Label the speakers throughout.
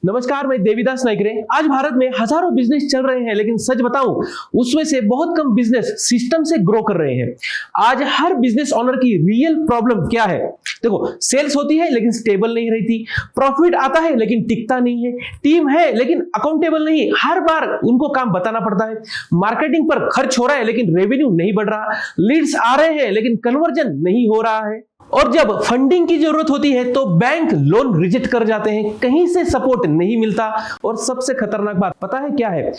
Speaker 1: नमस्कार, मैं देवीदास नाइकरे। आज भारत में हजारों बिजनेस चल रहे हैं, लेकिन सच बताऊं उसमें से बहुत कम बिजनेस सिस्टम से ग्रो कर रहे हैं। आज हर बिजनेस ओनर की रियल प्रॉब्लम क्या है? देखो, सेल्स होती है लेकिन स्टेबल नहीं रहती, प्रॉफिट आता है लेकिन टिकता नहीं है, टीम है लेकिन अकाउंटेबल नहीं, हर बार उनको काम बताना पड़ता है, मार्केटिंग पर खर्च हो रहा है लेकिन रेवेन्यू नहीं बढ़ रहा, लीड्स आ रहे हैं लेकिन कन्वर्जन नहीं हो रहा है, और जब फंडिंग की जरूरत होती है तो बैंक लोन रिजेक्ट कर जाते हैं, कहीं से सपोर्ट नहीं मिलता। और सबसे खतरनाक बात पता है क्या है?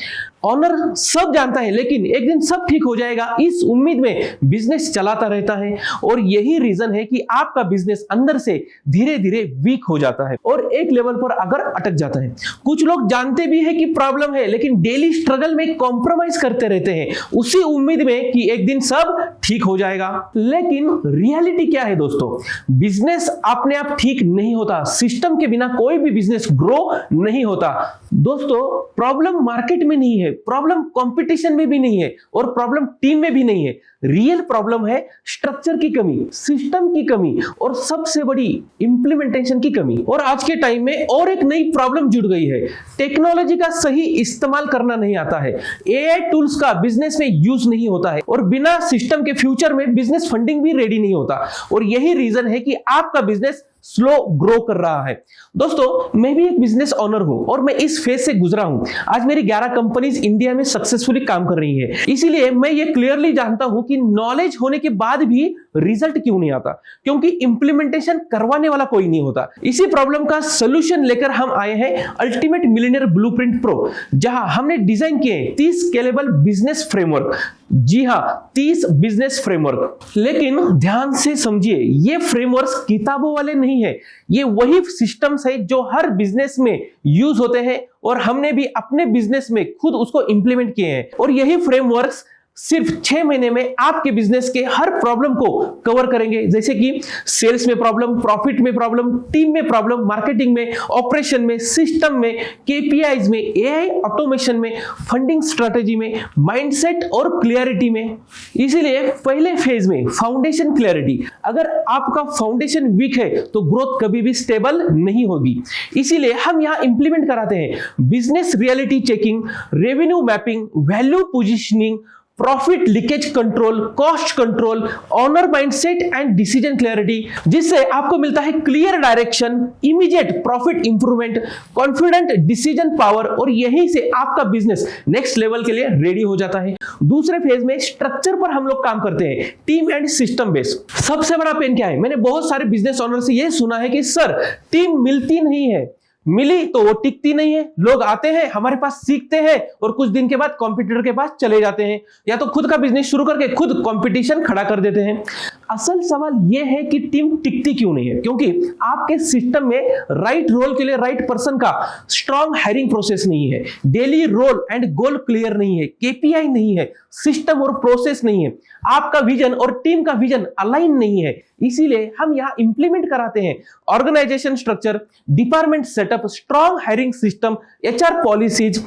Speaker 1: ऑनर सब जानता है लेकिन एक दिन सब ठीक हो जाएगा, इस उम्मीद में बिजनेस चलाता रहता है। और यही रीजन है कि आपका बिजनेस अंदर से धीरे धीरे वीक हो जाता है और एक लेवल पर अगर अटक जाता है। कुछ लोग जानते भी है कि प्रॉब्लम है लेकिन डेली स्ट्रगल में कॉम्प्रोमाइज करते रहते हैं, उसी उम्मीद में कि एक दिन सब ठीक हो जाएगा। लेकिन रियलिटी क्या है दोस्तों? बिजनेस अपने आप ठीक नहीं होता, सिस्टम के बिना कोई भी बिजनेस ग्रो नहीं होता। दोस्तों, प्रॉब्लम मार्केट में नहीं है, प्रॉब्लम कंपटीशन में भी नहीं है और प्रॉब्लम टीम में भी नहीं है। रियल प्रॉब्लम है स्ट्रक्चर की कमी, सिस्टम की कमी और सबसे बड़ी इंप्लीमेंटेशन की कमी। और आज के टाइम में और एक नई प्रॉब्लम जुड़ गई है, टेक्नोलॉजी का सही इस्तेमाल करना नहीं आता है, एआई टूल्स का बिजनेस में यूज नहीं होता है और बिना सिस्टम के फ्यूचर में बिजनेस फंडिंग भी रेडी नहीं होता। और यही रीजन है कि आपका बिजनेस स्लो ग्रो कर रहा है। दोस्तों, मैं भी एक बिजनेस ओनर हूं और मैं इस फेज से गुजरा हूं। आज मेरी 11 कंपनीज इंडिया में सक्सेसफुली काम कर रही है, इसीलिए मैं ये क्लियरली जानता हूं कि नॉलेज होने के बाद भी रिजल्ट क्यों नहीं आता, क्योंकि इंप्लीमेंटेशन करवाने वाला कोई नहीं होता। इसी प्रॉब्लम का सोल्यूशन लेकर हम आए हैं अल्टीमेट मिलियनेयर ब्लूप्रिंट प्रो, जहां हमने डिजाइन किए 30 स्केलेबल बिजनेस फ्रेमवर्क। जी हां, 30 बिजनेस फ्रेमवर्क। लेकिन ध्यान से समझिए, ये फ्रेमवर्क्स किताबों वाले नहीं है, ये वही सिस्टम्स है जो हर बिजनेस में यूज होते हैं और हमने भी अपने बिजनेस में खुद उसको इंप्लीमेंट किए हैं। और यही फ्रेमवर्क्स सिर्फ 6 महीने में आपके बिजनेस के हर प्रॉब्लम को कवर करेंगे, जैसे कि सेल्स में प्रॉब्लम, प्रॉफिट में प्रॉब्लम, टीम में प्रॉब्लम, मार्केटिंग में, ऑपरेशन में, सिस्टम में, केपीआईज में, एआई ऑटोमेशन में, फंडिंग स्ट्रेटेजी में, माइंडसेट और क्लियरिटी में। इसीलिए पहले फेज में फाउंडेशन क्लियरिटी, अगर आपका फाउंडेशन वीक है तो ग्रोथ कभी भी स्टेबल नहीं होगी। इसीलिए हम यहां इंप्लीमेंट कराते हैं business reality checking, revenue mapping, value positioning, profit leakage control, cost control, owner mindset and decision clarity, जिससे आपको मिलता है clear direction, immediate profit improvement, confident decision power, और यहीं से आपका बिजनेस नेक्स्ट लेवल के लिए रेडी हो जाता है। दूसरे फेज में स्ट्रक्चर पर हम लोग काम करते हैं, टीम एंड सिस्टम बेस। सबसे बड़ा पेन क्या है? मैंने बहुत सारे बिजनेस ओनर से यह सुना है कि सर, टीम मिलती नहीं है, मिली तो वो टिकती नहीं है, लोग आते हैं हमारे पास सीखते हैं और कुछ दिन के बाद कॉम्पिटिटर के पास चले जाते हैं, या तो खुद का बिजनेस शुरू करके खुद कंपटीशन खड़ा कर देते हैं। असल सवाल यह है कि टीम टिकती क्यों नहीं है? क्योंकि आपके सिस्टम में राइट रोल के लिए राइट पर्सन का स्ट्रॉन्ग हायरिंग प्रोसेस नहीं है, daily role and goal clear नहीं है, केपीआई नहीं है, सिस्टम और प्रोसेस नहीं है, आपका विजन और टीम का विजन अलाइन नहीं है। इसीलिए हम यहां इंप्लीमेंट कराते हैं organisation structure, department setup, strong hiring system, HR policies,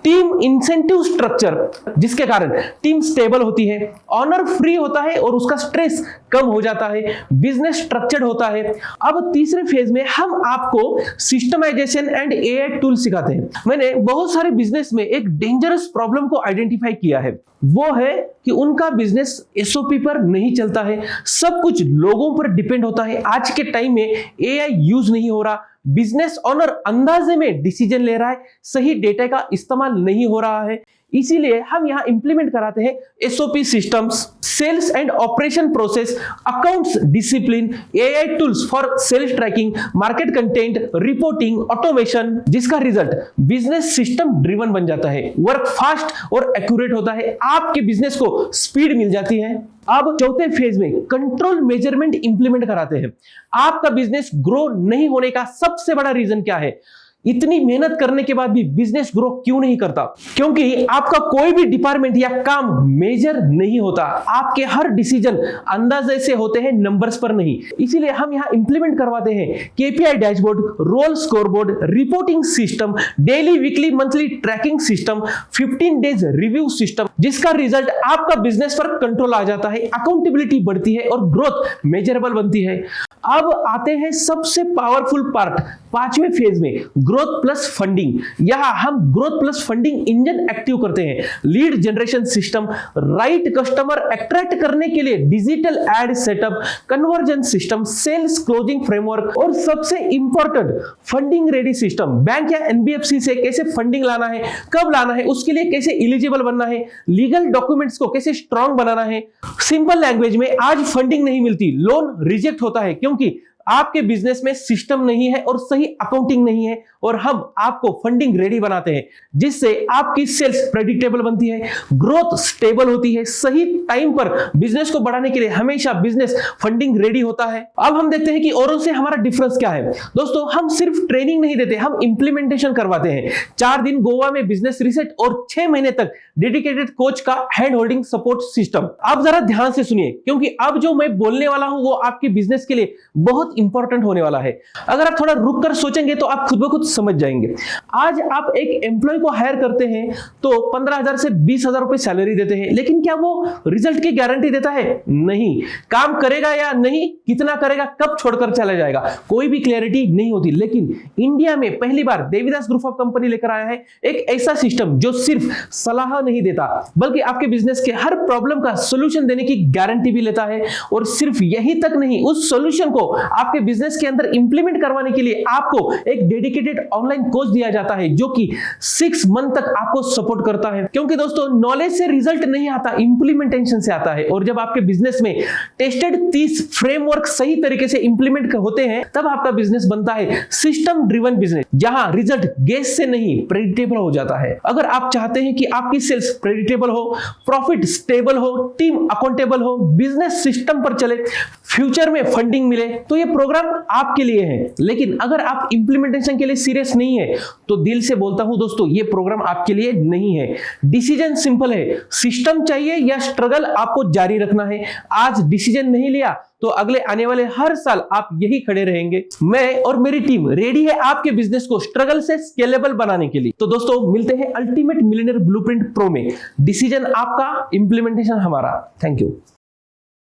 Speaker 1: team incentive structure, जिसके कारण टीम स्टेबल होती है, ऑनर फ्री होता है और उसका स्ट्रेस कम हो जाता है, बिजनेस स्ट्रक्चर्ड होता है। अब तीसरे फेज में हम आपको सिस्टमाइजेशन एंड एआई टूल सिखाते हैं। मैंने बहुत सारे बिजनेस में एक डेंजरस प्रॉब्लम को आइडेंटिफाई किया है, वो है कि उनका बिजनेस एसओपी पर नहीं चलता है, सब कुछ लोगों पर डिपेंड होता है। आज के टाइम में एआई यूज नहीं हो रहा, बिजनेस ओनर अंदाजे में डिसीजन ले रहा है, सही डेटा का इस्तेमाल नहीं हो रहा है। इसीलिए हम यहां इंप्लीमेंट कराते हैं SOP systems, sales and operation process, accounts discipline, AI tools for sales tracking, market content, reporting, automation, जिसका रिजल्ट बिजनेस सिस्टम ड्रिवन बन जाता है, वर्क फास्ट और एक्यूरेट होता है, आपके बिजनेस को स्पीड मिल जाती है। अब चौथे फेज में कंट्रोल मेजरमेंट इंप्लीमेंट कराते हैं। आपका बिजनेस ग्रो नहीं होने का सबसे बड़ा रीजन क्या है? इतनी मेहनत करने के बाद भी बिजनेस ग्रो क्यों नहीं करता? क्योंकि आपका कोई भी डिपार्टमेंट या काम मेजर नहीं होता, आपके हर डिसीजन अंदाजे से होते हैं, नंबर्स पर नहीं। इसीलिए हम यहां इंप्लीमेंट करवाते हैं KPI dashboard, role scoreboard, reporting system, daily weekly monthly tracking system, 15 days review system, जिसका रिजल्ट आपका बिजनेस पर कंट्रोल आ जाता है, अकाउंटेबिलिटी बढ़ती है और ग्रोथ मेजरेबल बनती है। अब आते हैं सबसे पावरफुल पार्ट, पांचवें फेज में, ग्रोथ प्लस फंडिंग। यहां हम growth plus funding engine active करते हैं। Lead generation system, right customer attract करने के लिए digital ad setup, conversion system, sales closing framework और सबसे important funding ready system. Bank या एनबीएफसी से कैसे फंडिंग लाना है, कब लाना है, उसके लिए कैसे एलिजिबल बनना है, लीगल डॉक्यूमेंट्स को कैसे स्ट्रांग बनाना है। सिंपल लैंग्वेज में, आज फंडिंग नहीं मिलती, लोन रिजेक्ट होता है क्योंकि आपके बिजनेस में सिस्टम नहीं है और सही अकाउंटिंग नहीं है, और हम आपको फंडिंग रेडी बनाते हैं जिससे आपकी सेल्स प्रेडिक्टेबल बनती है, ग्रोथ स्टेबल होती है। सही टाइम पर बिजनेस को बढ़ाने के लिए हमेशा बिजनेस फंडिंग रेडी होता है। अब हम देखते हैं कि औरों से हमारा डिफरेंस क्या है। दोस्तों, हम सिर्फ ट्रेनिंग नहीं देते, हम इंप्लीमेंटेशन करवाते हैं। 4 दिन गोवा में बिजनेस रिसेट और 6 महीने तक डेडिकेटेड कोच का हैंड होल्डिंग सपोर्ट सिस्टम। आप जरा ध्यान से सुनिए क्योंकि अब जो मैं बोलने वाला हूं वो आपके बिजनेस के लिए बहुत इंपॉर्टेंट होने वाला है। अगर आप थोड़ा रुक कर सोचेंगे तो आप खुद ब खुद समझ जाएंगे। आज आप एक एम्प्लॉय को हायर करते हैं तो 15,000 से 20,000 रुपए सैलरी देते हैं, लेकिन क्या वो रिजल्ट की गारंटी देता है? नहीं। काम करेगा या नहीं, कितना करेगा, कब छोड़कर चला जाएगा, कोई भी क्लैरिटी नहीं होती। लेकिन इंडिया में पहली बार देविदास ग्रुप ऑफ कंपनी लेकर आया है एक ऐसा सिस्टम जो सिर्फ सलाह नहीं देता बल्कि आपके बिजनेस के हर प्रॉब्लम का सॉल्यूशन देने की गारंटी भी लेता है। और सिर्फ यही तक नहीं, उस सॉल्यूशन को आपके बिजनेस के अंदर इंप्लीमेंट करवाने के लिए आपको एक डेडिकेटेड ऑनलाइन कोच दिया जाता है जो कि 6 मंथ तक आपको सपोर्ट करता है। क्योंकि दोस्तों, नॉलेज से रिजल्ट नहीं आता, इंप्लीमेंटेशन से आता है। और जब आपके बिजनेस में टेस्टेड 30 फ्रेमवर्क सही तरीके से इंप्लीमेंट होते हैं तब आपका बिजनेस बनता है सिस्टम ड्रिवन बिजनेस, जहां रिजल्ट गेस से नहीं प्रेडिक्टेबल हो जाता है। अगर आप चाहते हैं कि आपकी सेल्स प्रेडिक्टेबल हो, प्रॉफिट स्टेबल हो, टीम अकाउंटेबल हो, बिजनेस सिस्टम पर चले, फ्यूचर में फंडिंग मिले, तो ये प्रोग्राम आपके लिए है। लेकिन अगर आप इंप्लीमेंटेशन के लिए सीरियस नहीं है तो दिल से बोलता हूं दोस्तों, ये प्रोग्राम आपके लिए नहीं है। डिसीजन सिंपल है, सिस्टम चाहिए या स्ट्रगल आपको जारी रखना है। आज डिसीजन नहीं लिया तो अगले आने वाले हर साल आप यही खड़े रहेंगे। मैं और मेरी टीम रेडी है आपके बिजनेस को स्ट्रगल से स्केलेबल बनाने के लिए। तो दोस्तों, मिलते हैं अल्टीमेट मिलियनेयर ब्लूप्रिंट प्रो में। डिसीजन आपका, इंप्लीमेंटेशन हमारा। Thank you.